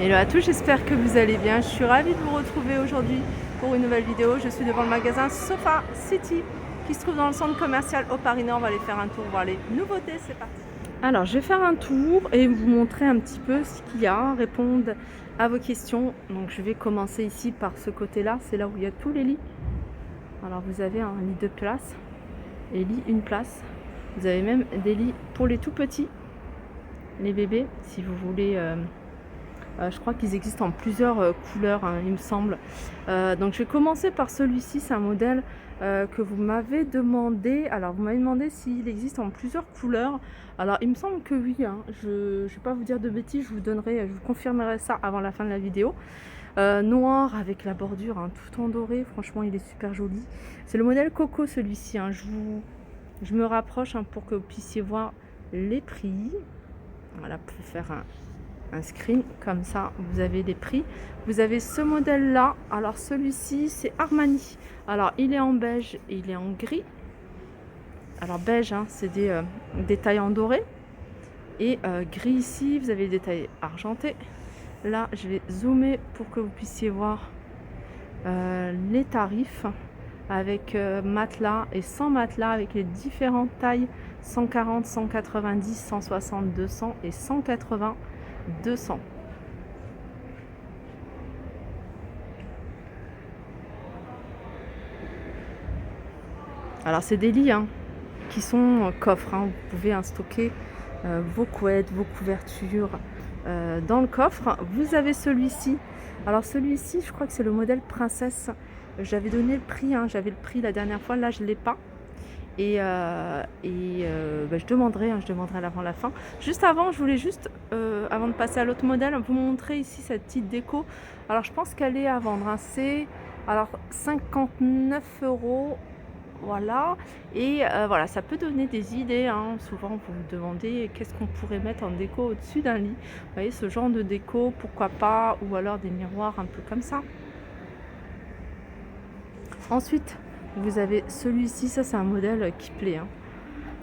Hello à tous, j'espère que vous allez bien. Je suis ravie de vous retrouver aujourd'hui pour une nouvelle vidéo. Je suis devant le magasin Sofa City qui se trouve dans le centre commercial au Paris Nord. On va aller faire un tour, voir les nouveautés. C'est parti. Alors, je vais faire un tour et vous montrer un petit peu ce qu'il y a, répondre à vos questions. Donc, je vais commencer ici par ce côté-là. C'est là où il y a tous les lits. Alors, vous avez un lit 2 places et lit 1 place. Vous avez même des lits pour les tout petits, les bébés, si vous voulez. Je crois qu'ils existent en plusieurs couleurs, hein, il me semble. Donc je vais commencer par celui-ci, c'est un modèle que vous m'avez demandé. Alors vous m'avez demandé s'il existe en plusieurs couleurs. Alors il me semble que oui, hein. Je ne vais pas vous dire de bêtises, je vous confirmerai ça avant la fin de la vidéo. Noir avec la bordure, hein, tout en doré, franchement il est super joli. C'est le modèle Coco celui-ci, hein. Je me rapproche, hein, pour que vous puissiez voir les prix. Voilà, pour faire un screen comme ça, vous avez les prix. Vous avez ce modèle là, alors celui-ci c'est Armani, alors il est en beige et il est en gris. Alors beige, hein, c'est des détails en doré, et gris ici vous avez des détails argentés. Là je vais zoomer pour que vous puissiez voir les tarifs avec matelas et sans matelas, avec les différentes tailles: 140, 190, 160, 200 et 180, 200. Alors c'est des lits, hein, qui sont coffres, hein. Vous pouvez stocker vos couettes, vos couvertures dans le coffre. Vous avez celui-ci. Alors celui-ci, je crois que c'est le modèle princesse. J'avais donné le prix, hein, j'avais le prix la dernière fois, là je ne l'ai pas. Et je demanderai avant la fin. Juste avant, je voulais juste, avant de passer à l'autre modèle, vous montrer ici cette petite déco. Alors je pense qu'elle est à vendre, hein. C'est alors 59 €. Voilà, et voilà, ça peut donner des idées, hein. Souvent vous vous demandez qu'est-ce qu'on pourrait mettre en déco au-dessus d'un lit. Vous voyez, ce genre de déco, pourquoi pas, ou alors des miroirs un peu comme ça. Ensuite, vous avez celui-ci, ça c'est un modèle qui plaît, hein.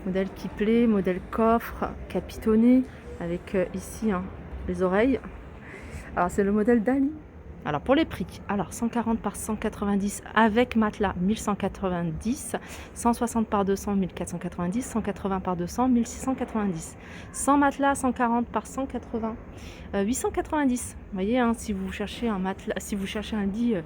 Modèle qui plaît, modèle coffre, capitonné, avec ici, hein, les oreilles. Alors c'est le modèle Dali. Alors pour les prix, alors 140 par 190 avec matelas 1190, 160 par 200 1490, 180 par 200 1690, sans matelas 140 par 180 890. Vous voyez, hein, si vous cherchez un matelas, si vous cherchez un lit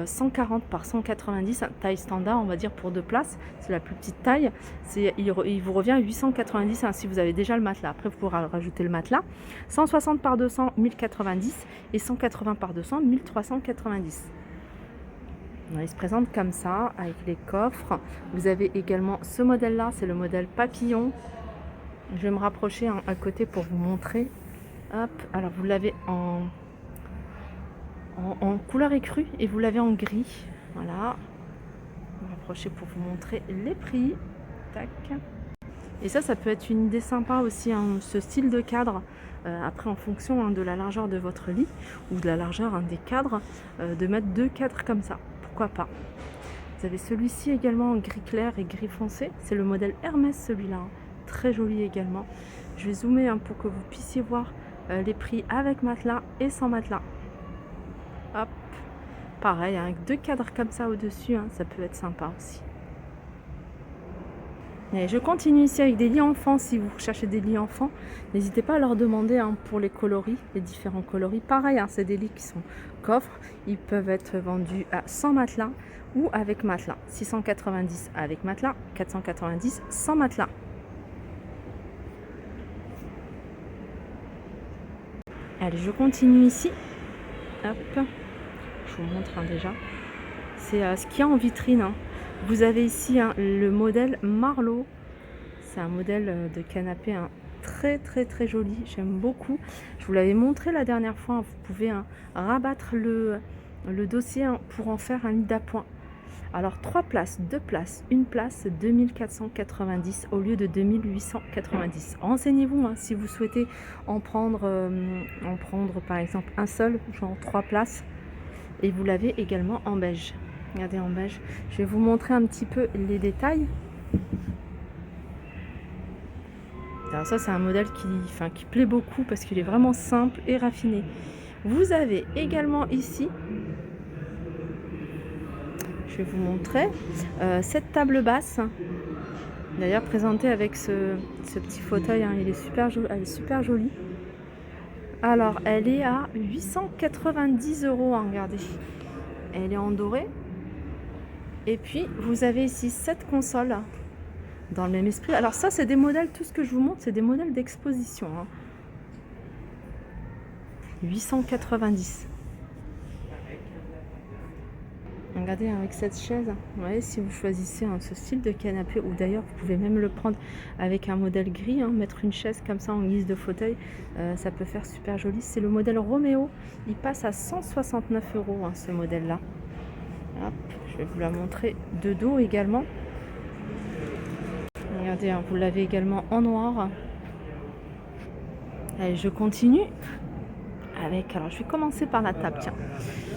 140 par 190, taille standard, on va dire, pour 2 places, c'est la plus petite taille, il vous revient à 890, hein, si vous avez déjà le matelas. Après vous pourrez rajouter le matelas. 160 par 200 1090 et 180 par 200 1390. Il se présente comme ça avec les coffres. Vous avez également ce modèle là, c'est le modèle papillon. Je vais me rapprocher, hein, à côté pour vous montrer. Hop, alors vous l'avez en couleur écrue et vous l'avez en gris. Voilà, je vais me rapprocher pour vous montrer les prix. Tac. Et ça peut être une idée sympa aussi, hein, ce style de cadre. Après, en fonction, hein, de la largeur de votre lit ou de la largeur, hein, des cadres, de mettre 2 cadres comme ça, pourquoi pas. Vous avez celui-ci également en gris clair et gris foncé, c'est le modèle Hermès celui-là, hein. Très joli également. Je vais zoomer, hein, pour que vous puissiez voir les prix avec matelas et sans matelas. Hop, pareil, hein, avec 2 cadres comme ça au-dessus, hein, ça peut être sympa aussi. Et je continue ici avec des lits enfants. Si vous cherchez des lits enfants, n'hésitez pas à leur demander, hein, pour les coloris, les différents coloris. Pareil, hein, c'est des lits qui sont coffres. Ils peuvent être vendus à 100 matelas ou avec matelas. 690 avec matelas, 490 sans matelas. Allez, je continue ici. Hop, je vous montre, hein, déjà. C'est ce qu'il y a en vitrine, hein. Vous avez ici, hein, le modèle Marlowe. C'est un modèle de canapé, hein, très très très joli. J'aime beaucoup. Je vous l'avais montré la dernière fois, hein. Vous pouvez, hein, rabattre le dossier, hein, pour en faire un lit d'appoint. Alors 3 places, 2 places, 1 place, 2490 au lieu de 2890. Renseignez-vous, hein, si vous souhaitez en prendre par exemple un seul, genre 3 places. Et vous l'avez également en beige. Regardez, en beige. Je vais vous montrer un petit peu les détails. Alors ça, c'est un modèle qui plaît beaucoup parce qu'il est vraiment simple et raffiné. Vous avez également ici, je vais vous montrer, cette table basse. D'ailleurs présentée avec ce petit fauteuil, hein, elle est super jolie. Alors elle est à 890 €, hein, regardez. Elle est en doré. Et puis vous avez ici cette console dans le même esprit. Alors ça c'est des modèles, tout ce que je vous montre c'est des modèles d'exposition, hein. 890. Regardez avec cette chaise, vous voyez, si vous choisissez ce style de canapé, ou d'ailleurs vous pouvez même le prendre avec un modèle gris, hein, mettre une chaise comme ça en guise de fauteuil, ça peut faire super joli. C'est le modèle Roméo, il passe à 169 €, hein, ce modèle là. Hop, je vais vous la montrer de dos également. Regardez, hein, vous l'avez également en noir. Allez, je continue avec, alors je vais commencer par la table, tiens.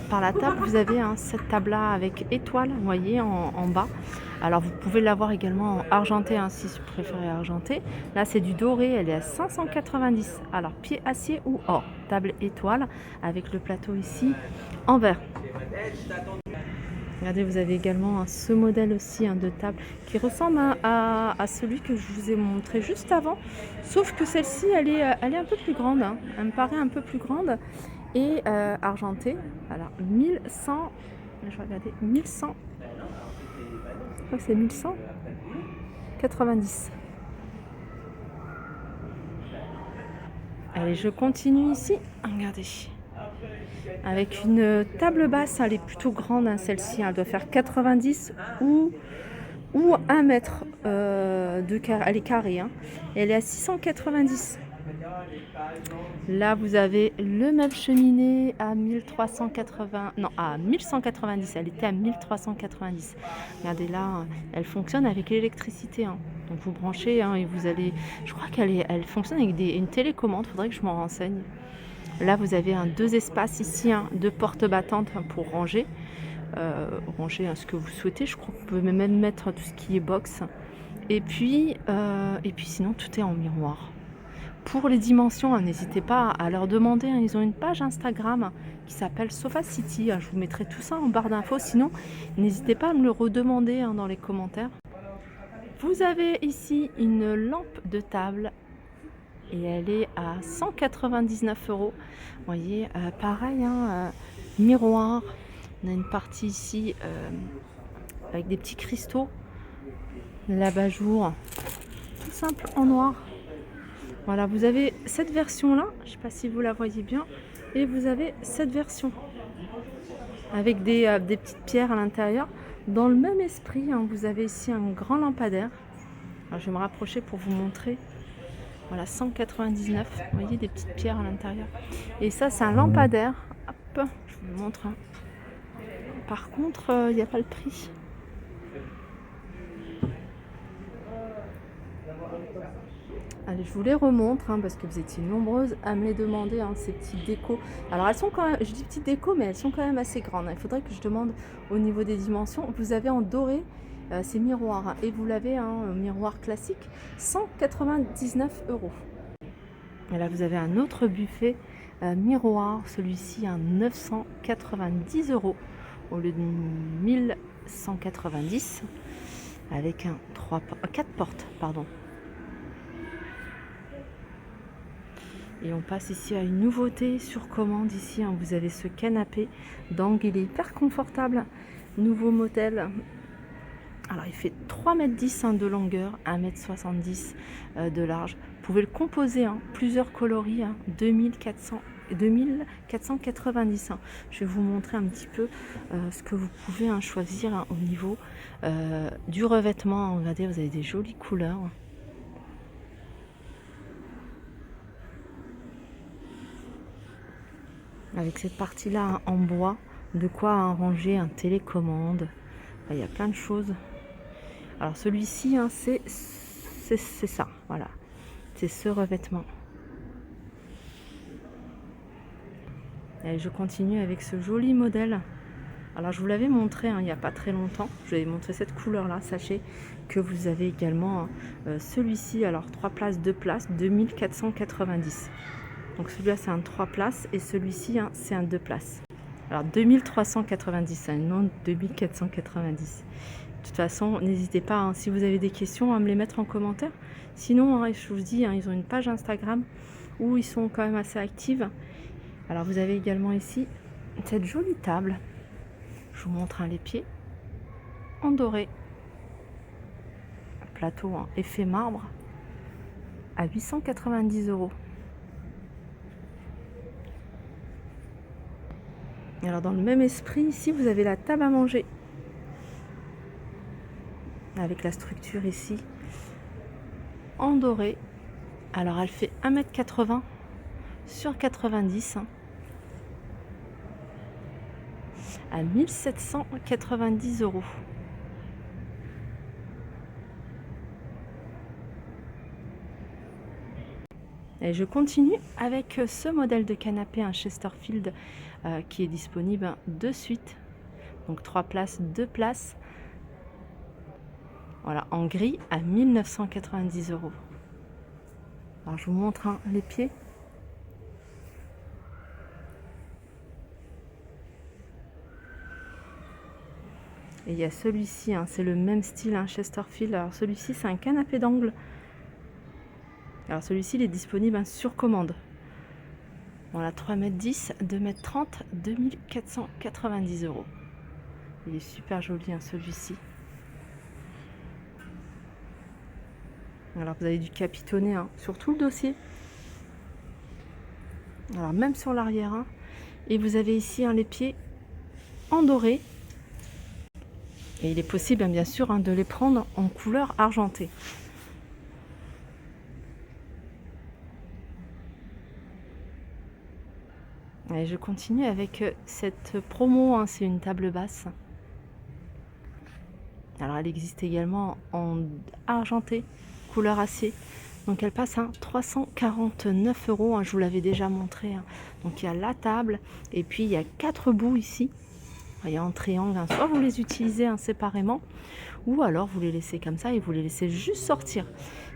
Par la table, vous avez cette table là avec étoile, vous voyez, en bas. Alors vous pouvez l'avoir également en argenté, hein, si vous préférez argenté. Là c'est du doré, elle est à 590. Alors pied acier ou or, table étoile avec le plateau ici en verre. Regardez, vous avez également ce modèle aussi, de table qui ressemble à celui que je vous ai montré juste avant, sauf que celle-ci elle est un peu plus grande, hein. Elle me paraît un peu plus grande et argentée. Alors 1100, je vais regarder, 1100, je crois que c'est 1190. Allez, je continue ici, regardez. Avec une table basse, elle est plutôt grande, hein, celle-ci, elle doit faire 90 ou 1 mètre de carré, elle est carrée, hein. Elle est à 690. Là vous avez le meuble cheminée à 1380, non, à 1190, elle était à 1390. Regardez là, elle fonctionne avec l'électricité, hein. Donc vous branchez, hein, et vous allez, je crois elle fonctionne avec une télécommande, faudrait que je m'en renseigne. Là vous avez 2 espaces ici, de porte battante, pour ranger, ce que vous souhaitez. Je crois que vous pouvez même mettre tout ce qui est box. Et puis sinon tout est en miroir. Pour les dimensions, n'hésitez pas à leur demander, hein. Ils ont une page Instagram qui s'appelle Sofa City. Je vous mettrai tout ça en barre d'infos. Sinon, n'hésitez pas à me le redemander, hein, dans les commentaires. Vous avez ici une lampe de table et elle est à 199 €. Vous voyez, pareil, hein, miroir. On a une partie ici avec des petits cristaux. L'abat-jour, tout simple en noir. Voilà, vous avez cette version là, je ne sais pas si vous la voyez bien, et vous avez cette version avec des petites pierres à l'intérieur. Dans le même esprit, hein, vous avez ici un grand lampadaire. Alors je vais me rapprocher pour vous montrer. Voilà, 199, vous voyez, des petites pierres à l'intérieur. Et ça c'est un lampadaire. Hop, je vous le montre, hein. Par contre, il n'y a pas le prix. Allez, je vous les remontre, hein, parce que vous étiez nombreuses à me les demander, hein, ces petites décos. Alors elles sont quand même, je dis petites décos, mais elles sont quand même assez grandes, hein. Il faudrait que je demande au niveau des dimensions. Vous avez en doré ces miroirs, hein, et vous l'avez un miroir classique, 199 €. Et là vous avez un autre buffet miroir, celui-ci à 990 € au lieu de 1190, avec 4 portes, pardon. Et on passe ici à une nouveauté sur commande ici, hein. Vous avez ce canapé d'angle, il est hyper confortable, nouveau modèle. Alors il fait 3,10 m de longueur, 1,70 m de large. Vous pouvez le composer, hein, plusieurs coloris, hein, 2490. Hein. Je vais vous montrer un petit peu ce que vous pouvez, hein, choisir, hein, au niveau du revêtement. Regardez, vous avez des jolies couleurs. Avec cette partie là en bois, de quoi ranger un télécommande. Il y a plein de choses. Alors celui-ci, hein, c'est ça, voilà, c'est ce revêtement. Et je continue avec ce joli modèle. Alors je vous l'avais montré, hein, il n'y a pas très longtemps. Je vous avais montré cette couleur là. Sachez que vous avez également celui-ci, alors 3 places, 2 places, 2490. Donc celui-là c'est un 3 places et celui-ci hein, c'est un 2 places. Alors 2390, non 2490. De toute façon, n'hésitez pas, hein, si vous avez des questions, à me les mettre en commentaire. Sinon, hein, je vous dis, hein, ils ont une page Instagram où ils sont quand même assez actifs. Alors vous avez également ici cette jolie table. Je vous montre hein, les pieds en doré. Plateau hein, effet marbre à 890 €. Alors dans le même esprit, ici vous avez la table à manger. Avec la structure ici en doré. Alors elle fait 1,80 m sur 90 hein, à 1790 €. Et je continue avec ce modèle de canapé, un Chesterfield qui est disponible de suite. Donc 3 places, 2 places. Voilà, en gris à 1990 €. Alors je vous montre hein, les pieds. Et il y a celui-ci, hein, c'est le même style, un Chesterfield. Alors celui-ci, c'est un canapé d'angle. Alors celui-ci, il est disponible hein, sur commande. Voilà, 3,10 m, 2,30 m, 2490 €. Il est super joli hein, celui-ci. Alors vous avez du capitonné hein, sur tout le dossier. Alors même sur l'arrière. Hein. Et vous avez ici hein, les pieds en doré. Et il est possible, bien sûr, hein, de les prendre en couleur argentée. Et je continue avec cette promo, hein, c'est une table basse. Alors elle existe également en argenté, couleur acier. Donc elle passe à 349 €, hein, je vous l'avais déjà montré. Hein. Donc il y a la table et puis il y a 4 bouts ici. Il y a en triangle, hein. Soit vous les utilisez hein, séparément, ou alors vous les laissez comme ça et vous les laissez juste sortir.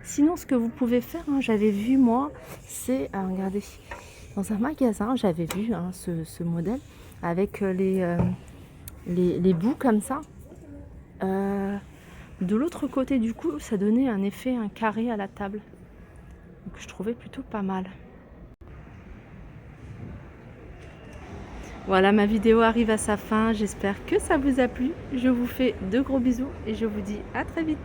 Sinon, ce que vous pouvez faire, hein, j'avais vu moi, c'est, regardez, dans un magasin, j'avais vu hein, ce modèle avec les bouts comme ça. De l'autre côté, du coup, ça donnait un effet un carré à la table. Donc je trouvais plutôt pas mal. Voilà, ma vidéo arrive à sa fin. J'espère que ça vous a plu. Je vous fais de gros bisous et je vous dis à très vite.